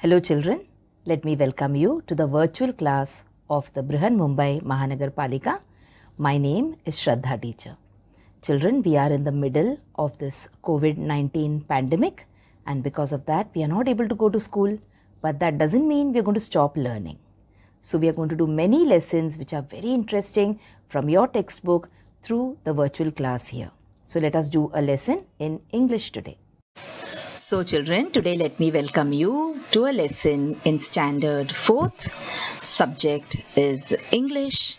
Hello children, let me welcome you to the virtual class of the Brihan Mumbai Mahanagar Palika. My name is Shraddha teacher. Children, we are in the middle of this COVID-19 pandemic, and because of that we are not able to go to school, but that doesn't mean we are going to stop learning. So we are going to do many lessons which are very interesting from your textbook through the virtual class here. So let us do a lesson in English today. So children, today let me welcome you to a lesson in Standard 4th. Subject is English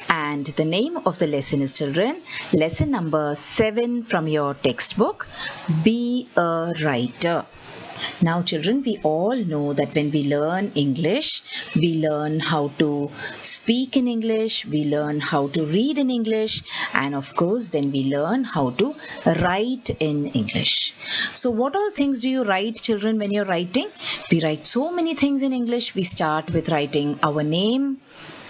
and the name of the lesson is, children, lesson number 7 from your textbook, Be a Writer. Now children, we all know that when we learn English, we learn how to speak in English, we learn how to read in English, and of course then we learn how to write in English. So what all things do you write, children, when you're writing? We write so many things in English. We start with writing our name,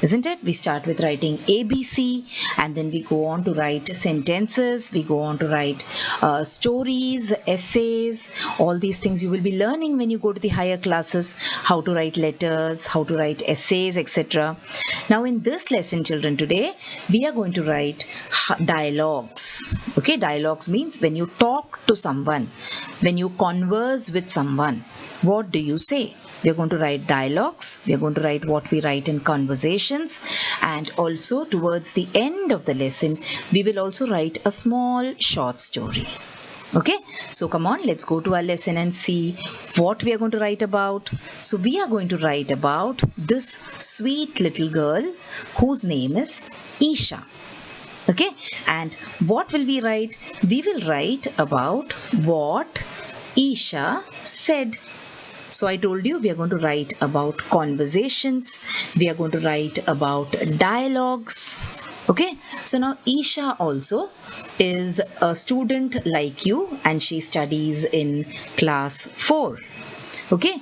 isn't it? We start with writing ABC and then we go on to write sentences, we go on to write stories, essays, all these things you will be learning when you go to the higher classes, how to write letters, how to write essays, etc. Now in this lesson, children, today we are going to write dialogues. Okay, dialogues means when you talk to someone, when you converse with someone, what do you say? We are going to write dialogues, we are going to write what we write in conversations, and also towards the end of the lesson we will also write a small short story. Okay, so come on, let's go to our lesson and see what we are going to write about. So we are going to write about this sweet little girl whose name is Isha. Okay, and what will we write? We will write about what Isha said. So I told you we are going to write about conversations, we are going to write about dialogues. Okay, so now Isha also is a student like you and she studies in class 4. Okay,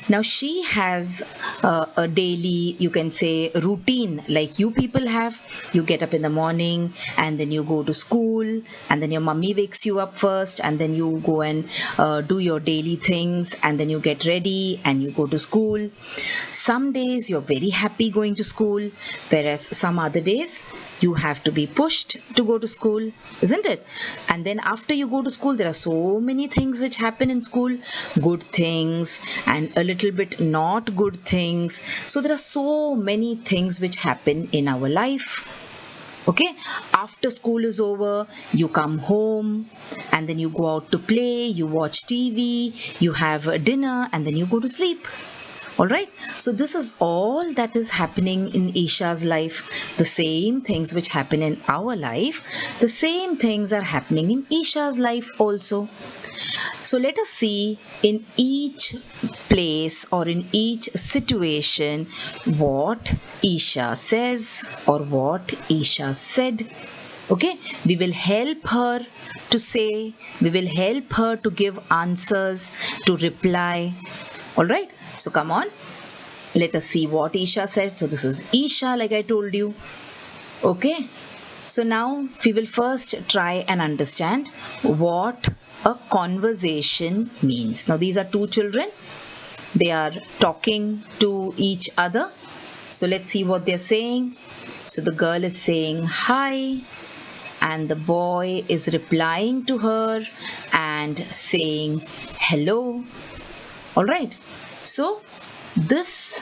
now she has a daily, you can say, routine like you people have. You get up in the morning and then you go to school and then your mummy wakes you up first and then you go and do your daily things and then you get ready and you go to school. Some days you're very happy going to school, whereas some other days you have to be pushed to go to school, isn't it? And then after you go to school, there are so many things which happen in school, good things and a little bit not good things. So there are so many things which happen in our life. Okay, after school is over, you come home and then you go out to play, you watch TV, you have a dinner and then you go to sleep. Alright, so this is all that is happening in Isha's life. The same things which happen in our life, the same things are happening in Isha's life also. So let us see in each place or in each situation what Isha says or what Isha said. Okay, we will help her to say, we will help her to give answers, to reply. Alright, so come on, let us see what Isha said. So this is Isha, like I told you. Okay, so now we will first try and understand what a conversation means. Now these are two children, they are talking to each other. So let's see what they're saying. So the girl is saying hi and the boy is replying to her and saying hello. Alright, so this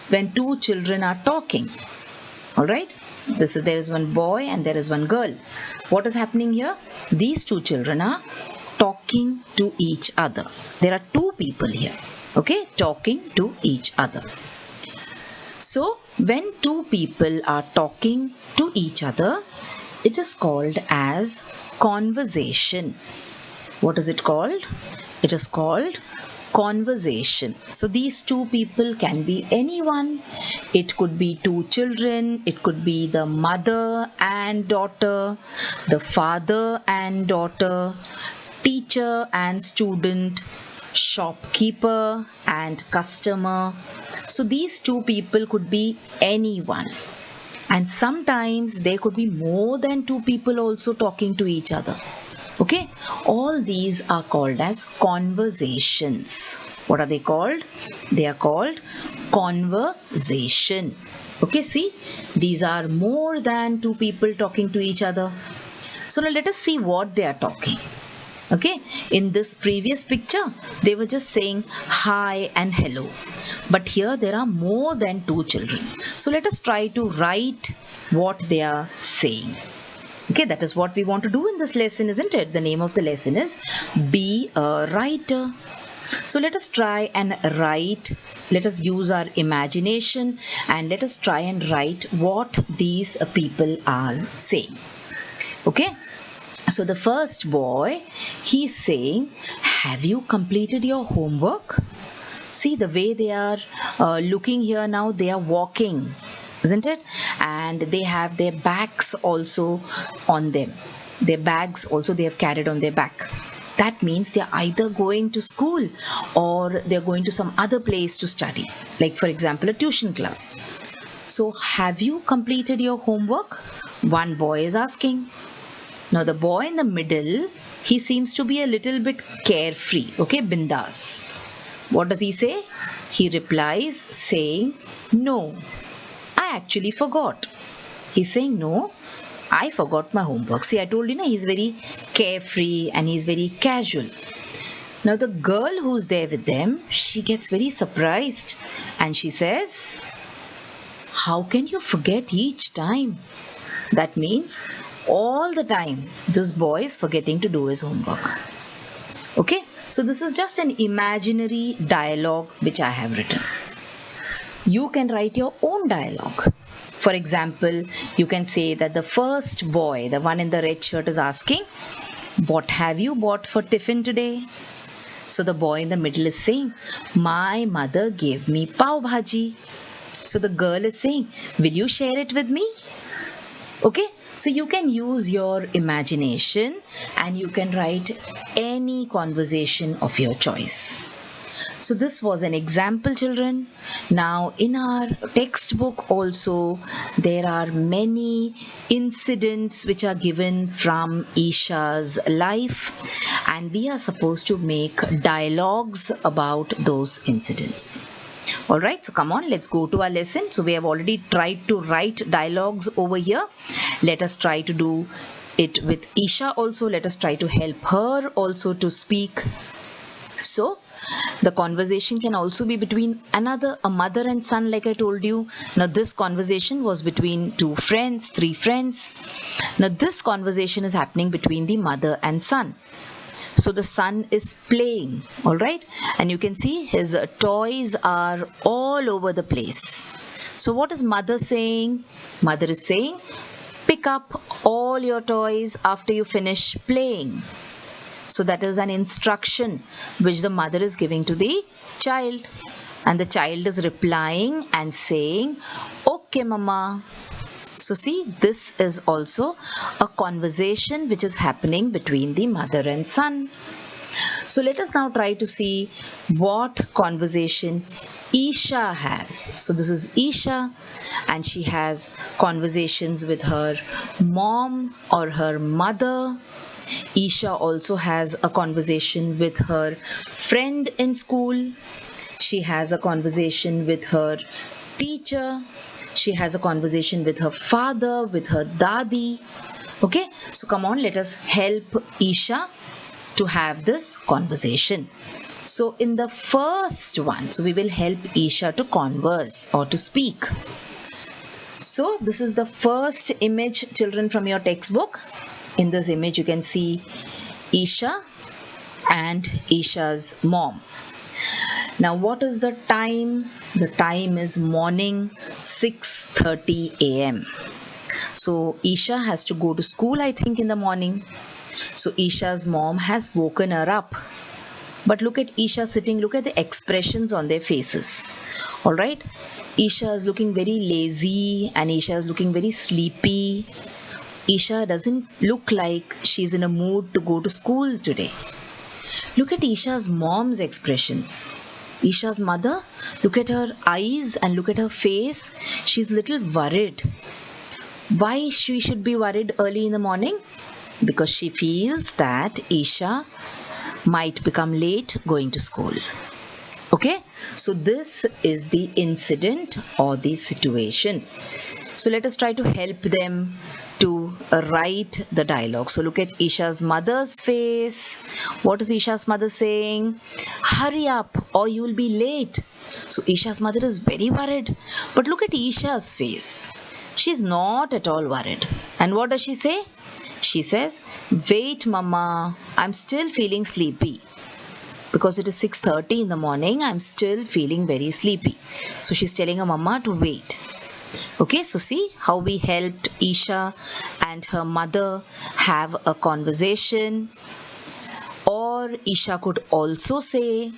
when two children are talking, alright, there is one boy and there is one girl. What is happening here? These two children are talking to each other. There are two people here, okay, talking to each other. So when two people are talking to each other, it is called as conversation. What is it called? It is called conversation. So these two people can be anyone. It could be two children, it could be the mother and daughter, the father and daughter, teacher and student, shopkeeper and customer. So these two people could be anyone. And sometimes there could be more than two people also talking to each other. Okay, all these are called as conversations. What are they called? They are called conversation. Okay, see, these are more than two people talking to each other. So now let us see what they are talking. Okay, in this previous picture, they were just saying hi and hello. But here there are more than two children. So let us try to write what they are saying. Okay, that is what we want to do in this lesson, isn't it? The name of the lesson is Be a Writer. So let us try and write. Let us use our imagination and let us try and write what these people are saying. Okay, so the first boy, he's saying, have you completed your homework? See the way they are looking here now, they are walking, isn't it? And they have their bags also on them. Their bags also they have carried on their back. That means they are either going to school or they are going to some other place to study, like for example a tuition class. So have you completed your homework? One boy is asking. Now the boy in the middle, he seems to be a little bit carefree, okay, bindas. What does he say? He replies saying, no, I actually forgot. He's saying, no, I forgot my homework. See, I told you, he's very carefree and he's very casual. Now the girl who's there with them, she gets very surprised and she says, how can you forget each time? That means all the time this boy is forgetting to do his homework. Okay, so this is just an imaginary dialogue which I have written. You can write your own dialogue. For example, you can say that the first boy, the one in the red shirt, is asking, what have you bought for tiffin today? So the boy in the middle is saying, my mother gave me pav bhaji. So the girl is saying, will you share it with me? Okay, so you can use your imagination and you can write any conversation of your choice. So this was an example, children. Now in our textbook also there are many incidents which are given from Isha's life and we are supposed to make dialogues about those incidents. Alright, so come on, let's go to our lesson. So we have already tried to write dialogues over here. Let us try to do it with Isha also. Let us try to help her also to speak. So the conversation can also be between a mother and son, like I told you. Now this conversation was between two friends, three friends. Now this conversation is happening between the mother and son. So the son is playing, all right, and you can see his toys are all over the place. So what is mother saying? Mother is saying, pick up all your toys after you finish playing. So that is an instruction which the mother is giving to the child, and the child is replying and saying, okay mama. So see, this is also a conversation which is happening between the mother and son. So let us now try to see what conversation Isha has. So this is Isha and she has conversations with her mom or her mother. Isha also has a conversation with her friend in school. She has a conversation with her teacher. She has a conversation with her father, with her dadi. Okay, so come on, let us help Isha to have this conversation. So in the first one, so we will help Isha to converse or to speak. So this is the first image, children, from your textbook. In this image, you can see Isha and Isha's mom. Now what is the time? The time is morning 6:30 a.m. So Isha has to go to school, I think, in the morning. So Isha's mom has woken her up. But look at Isha sitting, look at the expressions on their faces. Alright, Isha is looking very lazy and Isha is looking very sleepy. Isha doesn't look like she's in a mood to go to school today. Look at Isha's mom's expressions. Isha's mother, look at her eyes and look at her face. She's little worried. Why she should be worried early in the morning? because she feels that Isha might become late going to school. Okay, so this is the incident or the situation. So let us try to help them to write the dialogue. So look at Isha's mother's face. What is Isha's mother saying? Hurry up or you will be late. So Isha's mother is very worried. But look at Isha's face. She's not at all worried. And what does she say? She says, wait mama, I'm still feeling sleepy. Because it is 6:30 in the morning, I'm still feeling very sleepy. So she's telling her mama to wait. Okay, so see how we helped Isha and her mother have a conversation. Or Isha could also say,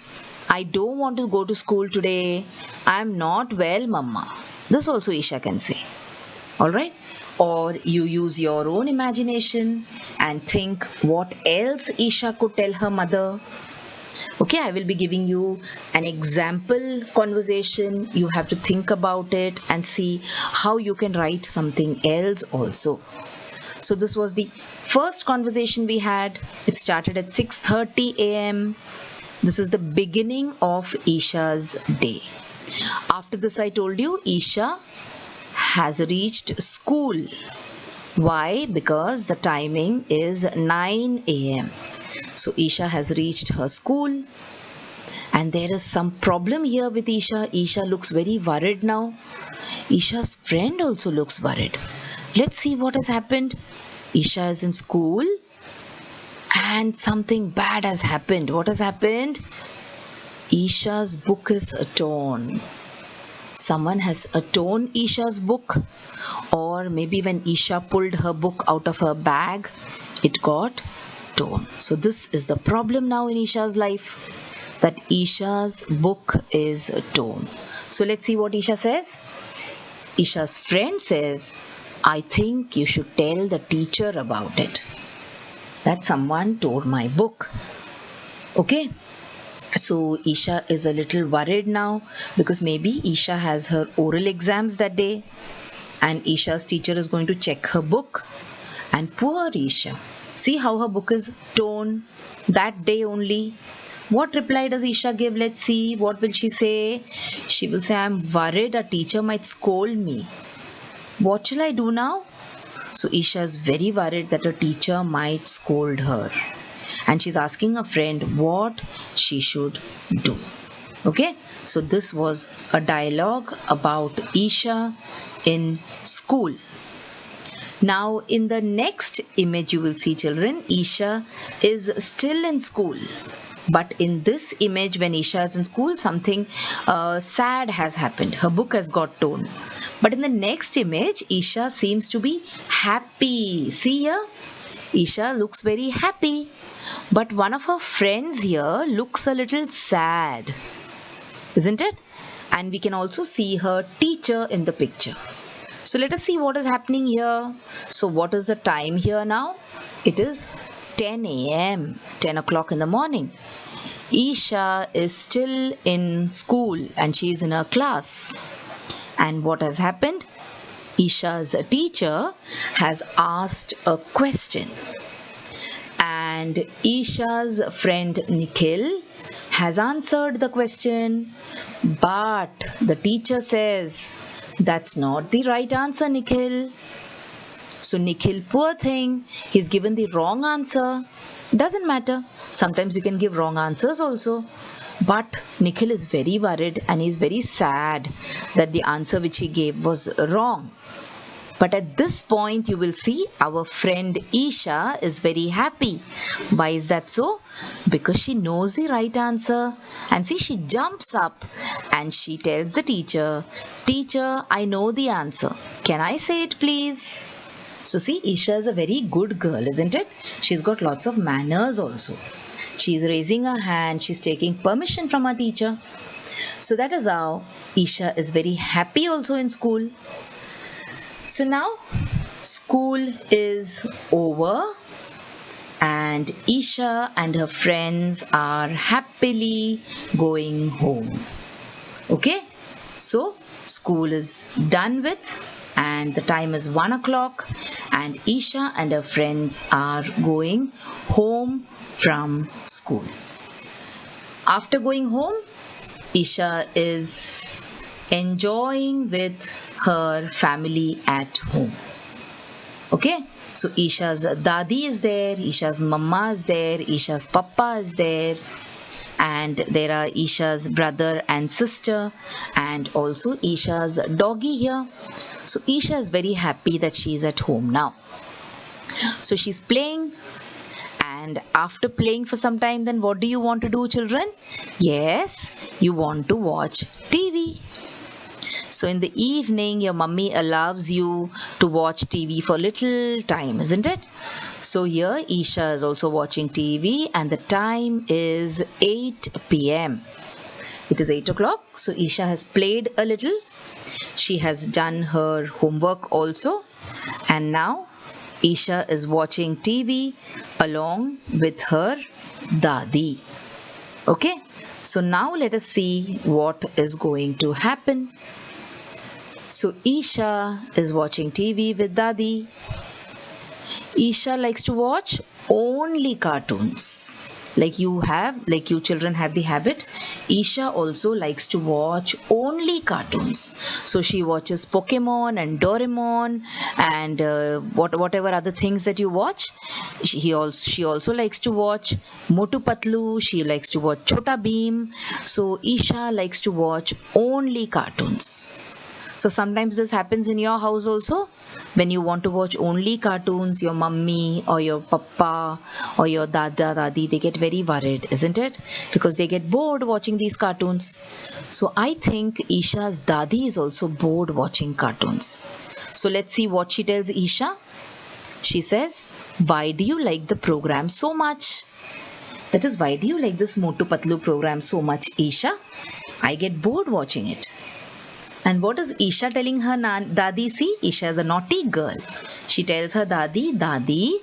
I don't want to go to school today. I'm not well, mama. This also Isha can say. Alright? Or you use your own imagination and think what else Isha could tell her mother. Okay, I will be giving you an example conversation. You have to think about it and see how you can write something else also. So this was the first conversation we had. It started at 6:30 a.m. This is the beginning of Isha's day. After this, I told you Isha has reached school. Why? Because the timing is 9 a.m. So Isha has reached her school, and there is some problem here with Isha. Isha looks very worried now. Isha's friend also looks worried. Let's see what has happened. Isha is in school and something bad has happened. What has happened? Isha's book is torn. Someone has torn Isha's book, or maybe when Isha pulled her book out of her bag, it got torn. So this is the problem now in Isha's life, that Isha's book is torn. So let's see what Isha says. Isha's friend says, I think you should tell the teacher about it, that someone tore my book. Okay. So Isha is a little worried now because maybe Isha has her oral exams that day and Isha's teacher is going to check her book. And poor Isha, see how her book is torn that day only. What reply does Isha give? Let's see. What will she say? She will say, I'm worried a teacher might scold me. What shall I do now? So Isha is very worried that a teacher might scold her. And she's asking a friend what she should do. Okay, so this was a dialogue about Isha in school. Now in the next image you will see, children, Isha is still in school. But in this image, when Isha is in school, something sad has happened. Her book has got torn. But in the next image, Isha seems to be happy. See here? Isha looks very happy. But one of her friends here looks a little sad, isn't it? And we can also see her teacher in the picture. So let us see what is happening here. So what is the time here now? It is 10 a.m., 10 o'clock in the morning. Isha is still in school and she is in her class. And what has happened? Isha's teacher has asked a question. And Isha's friend Nikhil has answered the question. But the teacher says, that's not the right answer, Nikhil. So Nikhil, poor thing, he's given the wrong answer. Doesn't matter. Sometimes you can give wrong answers also. But Nikhil is very worried and he's very sad that the answer which he gave was wrong. But at this point you will see our friend Isha is very happy. Why is that so? Because she knows the right answer. And see, she jumps up and she tells the teacher, Teacher, I know the answer. Can I say it please? So see, Isha is a very good girl, isn't it? She's got lots of manners also. She's raising her hand. She's taking permission from her teacher. So that is how Isha is very happy also in school. So now school is over and Isha and her friends are happily going home. Okay, so school is done with and the time is 1 o'clock, and Isha and her friends are going home from school. After going home, Isha is enjoying with her family at home. Okay, so Isha's dadi is there, Isha's mama is there, Isha's papa is there, and there are Isha's brother and sister, and also Isha's doggy here. So Isha is very happy that she is at home now. So she's playing, and after playing for some time, then what do you want to do, children? Yes, you want to watch TV. So in the evening, your mummy allows you to watch TV for little time, isn't it? So here Isha is also watching TV, and the time is 8 p.m. It is 8 o'clock. So Isha has played a little. She has done her homework also. And now Isha is watching TV along with her dadi. Okay. So now let us see what is going to happen. So Isha is watching TV with dadi. Isha likes to watch only cartoons. Like you children have the habit. Isha also likes to watch only cartoons. So she watches Pokemon and Doraemon and whatever other things that you watch. She also likes to watch Motu Patlu. She likes to watch Chota Bheem. So Isha likes to watch only cartoons. So sometimes this happens in your house also. When you want to watch only cartoons, your mummy or your papa or your dada, dadi, they get very worried, isn't it? Because they get bored watching these cartoons. So I think Isha's dadi is also bored watching cartoons. So let's see what she tells Isha. She says, "Why do you like the program so much?" That is, why do you like this Motu Patlu program so much, Isha? I get bored watching it. And what is Isha telling her dadi? See, Isha is a naughty girl. She tells her dadi, "Dadi,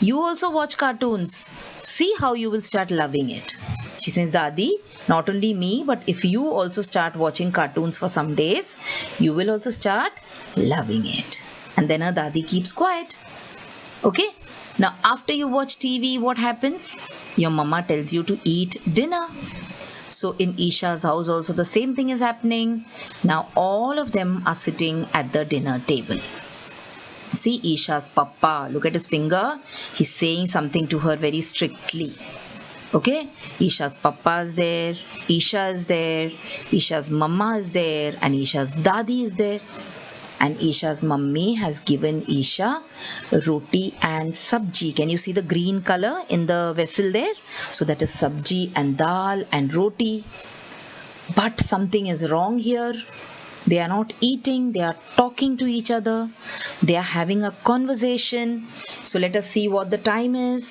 you also watch cartoons. See how you will start loving it." She says, "Dadi, not only me, but if you also start watching cartoons for some days, you will also start loving it." And then her dadi keeps quiet. Okay. Now, after you watch TV, what happens? Your mama tells you to eat dinner. So in Isha's house also the same thing is happening. Now all of them are sitting at the dinner table. See Isha's papa, look at his finger. He's saying something to her very strictly. Okay, Isha's papa is there, Isha is there, Isha's mama is there, and Isha's dadi is there. And Isha's mummy has given Isha roti and sabji. Can you see the green color in the vessel there? So that is sabji and dal and roti. But something is wrong here. They are not eating. They are talking to each other. They are having a conversation. So let us see what the time is.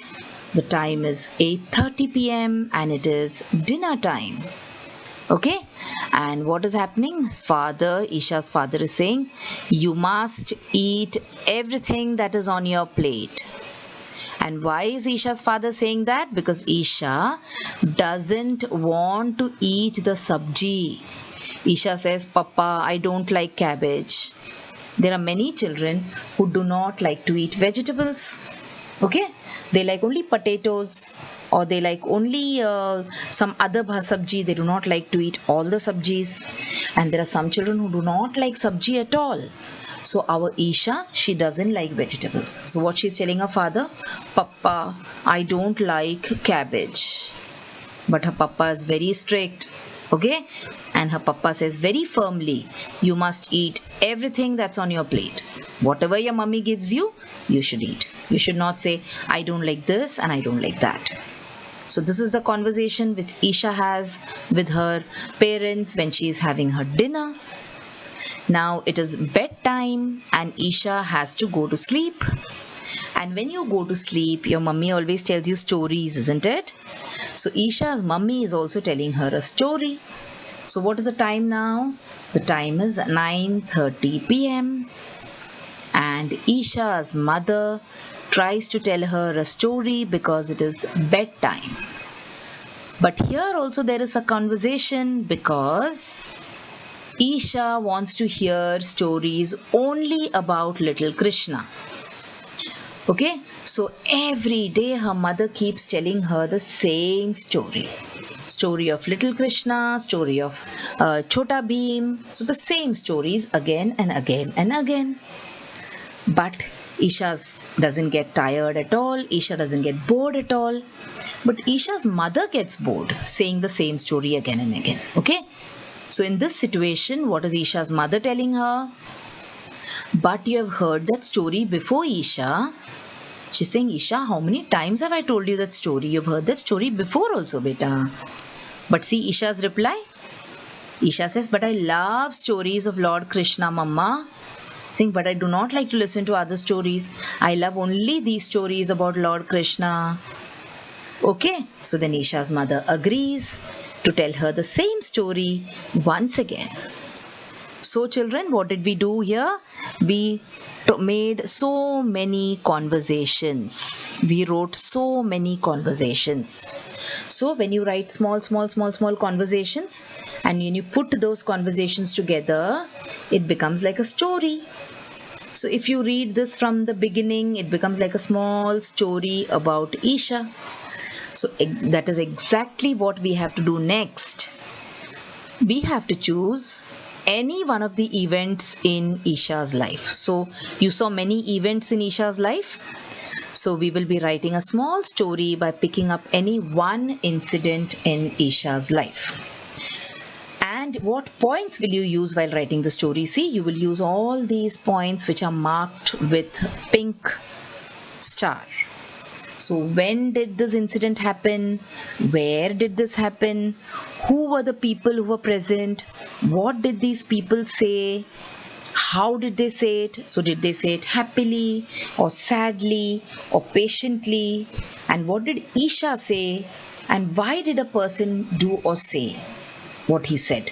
The time is 8:30 p.m. and it is dinner time. Okay, and what is happening? His father, Isha's father, is saying, "You must eat everything that is on your plate." And why is Isha's father saying that? Because Isha doesn't want to eat the sabji. Isha says, "Papa, I don't like cabbage." There are many children who do not like to eat vegetables. Okay, they like only potatoes, or they like only some other sabji. They do not like to eat all the sabjis. And there are some children who do not like sabji at all. So our Isha, she doesn't like vegetables. So what she's telling her father, "Papa, I don't like cabbage." But her papa is very strict. Okay, and her papa says very firmly, "You must eat everything that's on your plate. Whatever your mummy gives you, you should eat. You should not say, I don't like this and I don't like that." So this is the conversation which Isha has with her parents when she is having her dinner. Now it is bedtime and Isha has to go to sleep. And when you go to sleep, your mummy always tells you stories, isn't it? So Isha's mummy is also telling her a story. So what is the time now? The time is 9:30 p.m. And Isha's mother tries to tell her a story because it is bedtime. But here also there is a conversation because Isha wants to hear stories only about little Krishna. Okay, so every day her mother keeps telling her the same story. Story of little Krishna, story of Chota Bheem. So the same stories again and again and again. But Isha doesn't get tired at all. Isha doesn't get bored at all. But Isha's mother gets bored saying the same story again and again. Okay. So in this situation, what is Isha's mother telling her? But you have heard that story before, Isha. She's saying, Isha, how many times have I told you that story? You've heard that story before also, beta. But see Isha's reply. Isha says, but I love stories of Lord Krishna, Mama. Saying, but I do not like to listen to other stories. I love only these stories about Lord Krishna. Okay, so then Isha's mother agrees to tell her the same story once again. So children, what did we do here? We made so many conversations. We wrote so many conversations. So when you write small conversations and when you put those conversations together, it becomes like a story. So if you read this from the beginning, it becomes like a small story about Isha. So that is exactly what we have to do next. We have to choose any one of the events in Isha's life. So you saw many events in Isha's life. So we will be writing a small story by picking up any one incident in Isha's life. And what points will you use while writing the story? See, you will use all these points which are marked with pink star. So when did this incident happen? Where did this happen? Who were the people who were present? What did these people say? How did they say it? So did they say it happily or sadly or patiently? And what did Isha say? And why did a person do or say what he said?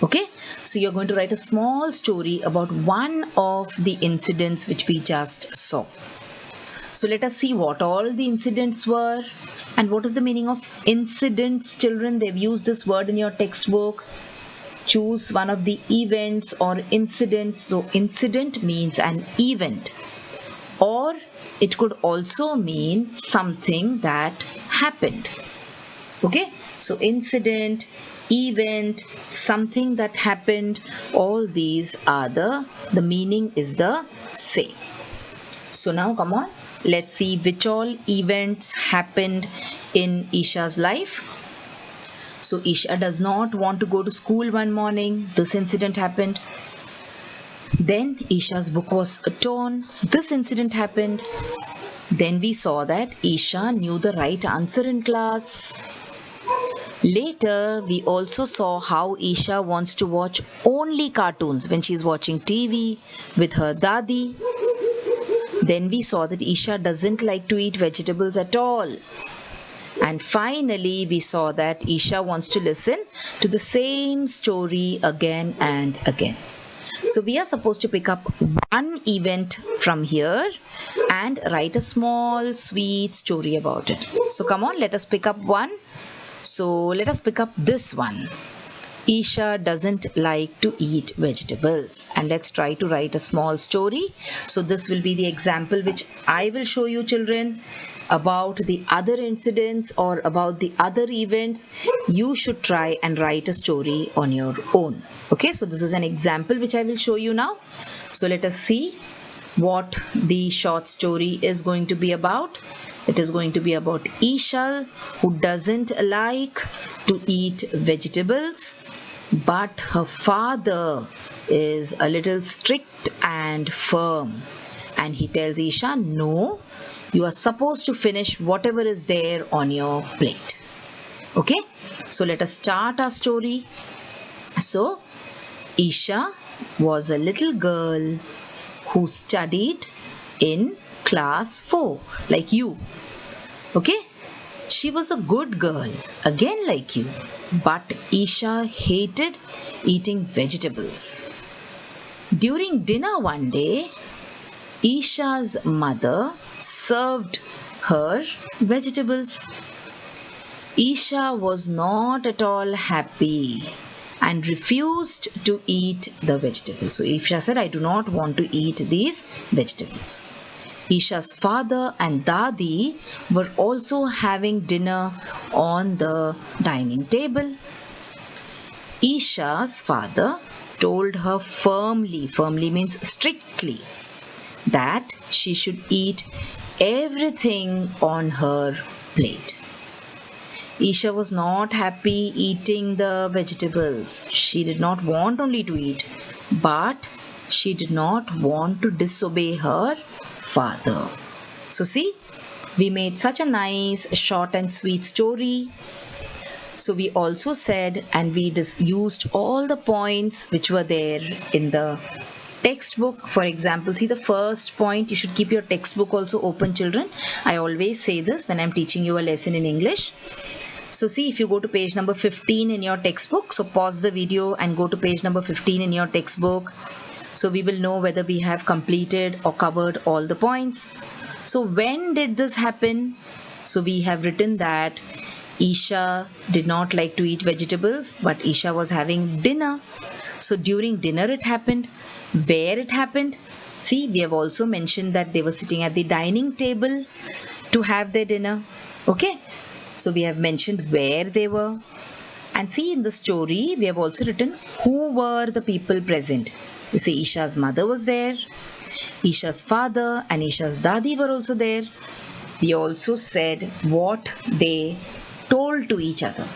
Okay, so you're going to write a small story about one of the incidents which we just saw. So let us see what all the incidents were. And what is the meaning of incidents, children? They've used this word in your textbook. Choose one of the events or incidents. So incident means an event, or it could also mean something that happened. Okay, so incident, event, something that happened, all these are the meaning is the same. So now come on, let's see which all events happened in Isha's life. So Isha does not want to go to school one morning. This incident happened. Then Isha's book was torn. This incident happened. Then we saw that Isha knew the right answer in class. Later, we also saw how Isha wants to watch only cartoons when she's watching TV with her dadi. Then we saw that Isha doesn't like to eat vegetables at all. And finally, we saw that Isha wants to listen to the same story again and again. So we are supposed to pick up one event from here and write a small sweet story about it. So come on, let us pick up one. So let us pick up this one. Isha doesn't like to eat vegetables. And let's try to write a small story. So this will be the example which I will show you, children. About the other incidents or about the other events, you should try and write a story on your own. Okay, so this is an example which I will show you now. So let us see what the short story is going to be about. It is going to be about Isha, who doesn't like to eat vegetables, but her father is a little strict and firm. And he tells Isha, no, you are supposed to finish whatever is there on your plate. Okay, so let us start our story. So, Isha was a little girl who studied in class 4, like you. Okay, she was a good girl, again like you. But Isha hated eating vegetables. During dinner one day, Isha's mother served her vegetables. Isha was not at all happy and refused to eat the vegetables. So Isha said, I do not want to eat these vegetables. Isha's father and Dadi were also having dinner on the dining table. Isha's father told her firmly means strictly, that she should eat everything on her plate. Isha was not happy eating the vegetables. She did not want only to eat, but she did not want to disobey her father. So see, we made such a nice, short and sweet story. So we also said, and we used all the points which were there in the textbook. For example, see the first point, you should keep your textbook also open, children. I always say this when I'm teaching you a lesson in English. So see, if you go to page number 15 in your textbook, so pause the video and go to page number 15 in your textbook. So we will know whether we have completed or covered all the points. So when did this happen? So we have written that Isha did not like to eat vegetables, but Isha was having dinner. So during dinner it happened. Where it happened? See, we have also mentioned that they were sitting at the dining table to have their dinner. Okay. So we have mentioned where they were. And see, in the story, we have also written who were the people present. You see, Isha's mother was there. Isha's father and Isha's Dadi were also there. We also said what they told to each other.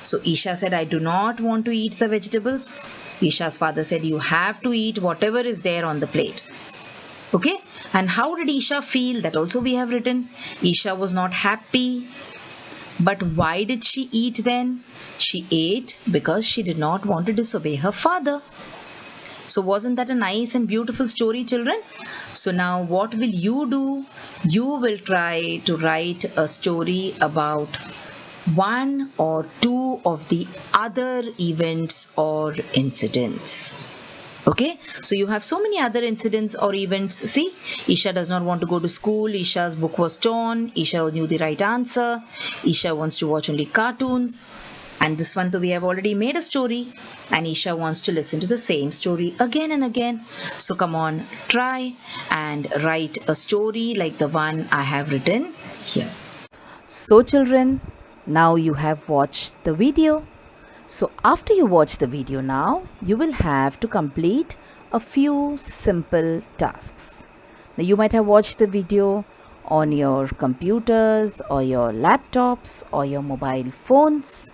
So Isha said, I do not want to eat the vegetables. Isha's father said, you have to eat whatever is there on the plate. Okay. And how did Isha feel? That also we have written. Isha was not happy. But why did she eat then? She ate because she did not want to disobey her father. So wasn't that a nice and beautiful story, children? So now what will you do? You will try to write a story about one or two of the other events or incidents. Okay, so you have so many other incidents or events. See, Isha does not want to go to school. Isha's book was torn. Isha knew the right answer. Isha wants to watch only cartoons. And this one, though, we have already made a story. And Isha wants to listen to the same story again and again. So come on, try and write a story like the one I have written here. So children, now you have watched the video. So after you watch the video now, you will have to complete a few simple tasks. Now you might have watched the video on your computers or your laptops or your mobile phones.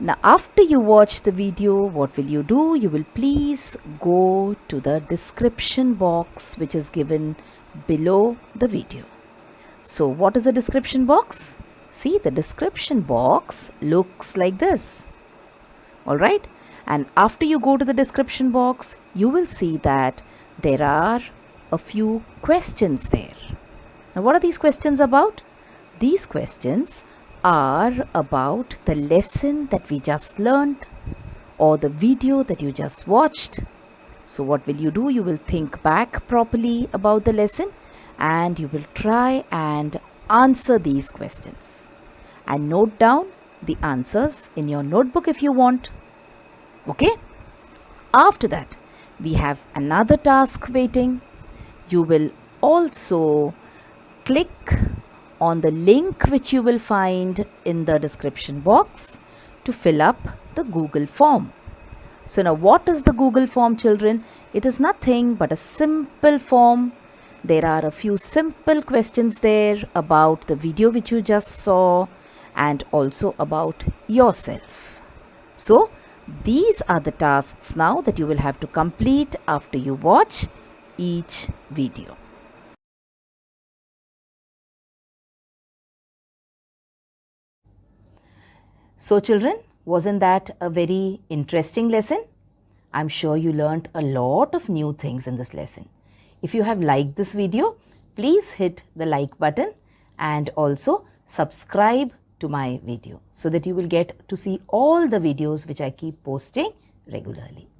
Now after you watch the video, what will you do? You will please go to the description box which is given below the video. So what is the description box? See, the description box looks like this. Alright, and after you go to the description box, you will see that there are a few questions there. Now what are these questions about? These questions are about the lesson that we just learned or the video that you just watched. So what will you do? You will think back properly about the lesson and you will try and answer these questions. And note down the answers in your notebook if you want. Okay? After that, we have another task waiting. You will also click on the link which you will find in the description box to fill up the Google form. So now what is the Google form, children? It is nothing but a simple form. There are a few simple questions there about the video which you just saw and also about yourself. So these are the tasks now that you will have to complete after you watch each video. So children, wasn't that a very interesting lesson? I'm sure you learnt a lot of new things in this lesson. If you have liked this video, please hit the like button and also subscribe to my video so that you will get to see all the videos which I keep posting regularly.